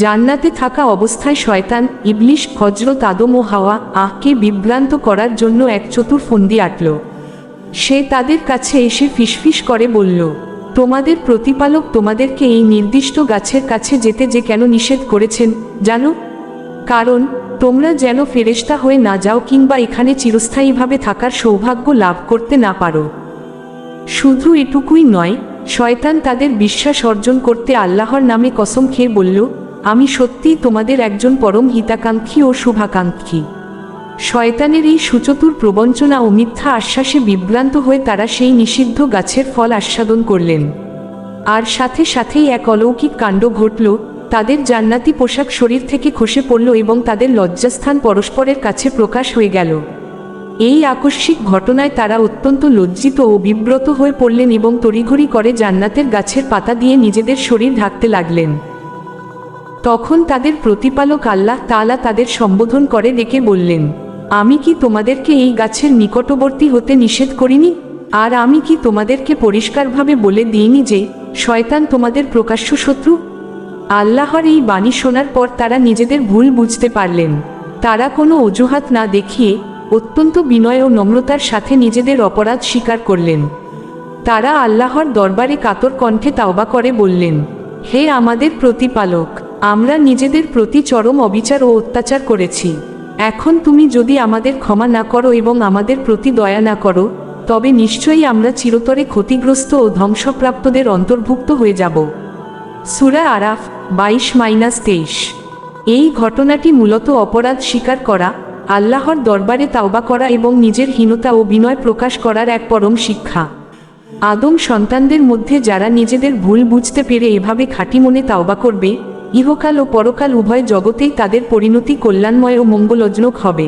জান্নাতে থাকা অবস্থায় শয়তান, ইবলিশ, হযরত আদম ও হাওয়া কে বিভ্রান্ত করার জন্য এক চতুর ফন্দি আঁটল। সে তাদের কাছে এসে ফিসফিস করে বলল, তোমাদের প্রতিপালক তোমাদেরকে এই নির্দিষ্ট গাছের কাছে যেতে যে কেন নিষেধ করেছেন জানো? কারণ তোমরা যেন ফেরেশতা হয়ে না যাও কিংবা এখানে চিরস্থায়ীভাবে থাকার সৌভাগ্য লাভ করতে না পারো। শুধু এটুকুই নয়, শয়তান তাদের বিশ্বাস অর্জন করতে আল্লাহর নামে কসম খেয়ে বলল, আমি সত্যিই তোমাদের একজন পরম হিতাকাঙ্ক্ষী ও শুভাকাঙ্ক্ষী। শয়তানের এই সুচতুর প্রবঞ্চনা ও মিথ্যা আশ্বাসে বিভ্রান্ত হয়ে তারা সেই নিষিদ্ধ গাছের ফল আস্বাদন করলেন। আর সাথে সাথেই এক অলৌকিক কাণ্ড ঘটল, তাদের জান্নাতি পোশাক শরীর থেকে খসে পড়ল এবং তাদের লজ্জাস্থান পরস্পরের কাছে প্রকাশ হয়ে গেল। এই আকস্মিক ঘটনায় তারা অত্যন্ত লজ্জিত ও বিব্রত হয়ে পড়লেন এবং তড়িঘড়ি করে জান্নাতের গাছের পাতা দিয়ে নিজেদের শরীর ঢাকতে লাগলেন। তখন তাদের প্রতিপালক আল্লাহ তাআলা তাদের সম্বোধন করে ডেকে বললেন, আমি কি তোমাদেরকে এই গাছের নিকটবর্তী হতে নিষেধ করিনি? আর আমি কি তোমাদেরকে পরিষ্কারভাবে বলে দিইনি যে শয়তান তোমাদের প্রকাশ্য শত্রু? আল্লাহর এই বাণী শোনার পর তারা নিজেদের ভুল বুঝতে পারলেন। তারা কোনো অজুহাত না দেখিয়ে অত্যন্ত বিনয় ও নম্রতার সাথে নিজেদের অপরাধ স্বীকার করলেন। তারা আল্লাহর দরবারে কাতর কণ্ঠে তাওবা করে বললেন, হে আমাদের প্রতিপালক, আমরা নিজেদের প্রতি চরম অবিচার ও অত্যাচার করেছি। এখন তুমি যদি আমাদের ক্ষমা না করো এবং আমাদের প্রতি দয়া না করো, তবে নিশ্চয়ই আমরা চিরতরে ক্ষতিগ্রস্ত ও ধ্বংসপ্রাপ্তদের অন্তর্ভুক্ত হয়ে যাব। সূরা আরাফ 22-23। এই ঘটনাটি মূলত অপরাধ স্বীকার করা, আল্লাহর দরবারে তাওবা করা এবং নিজের হীনতা ও বিনয় প্রকাশ করার এক পরম শিক্ষা। আদম সন্তানদের মধ্যে যারা নিজেদের ভুল বুঝতে পেরে এভাবে খাঁটি মনে তাওবা করবে, ইহকাল ও পরকাল উভয় জগতেই তাদের পরিণতি কল্যাণময় ও মঙ্গলজনক হবে।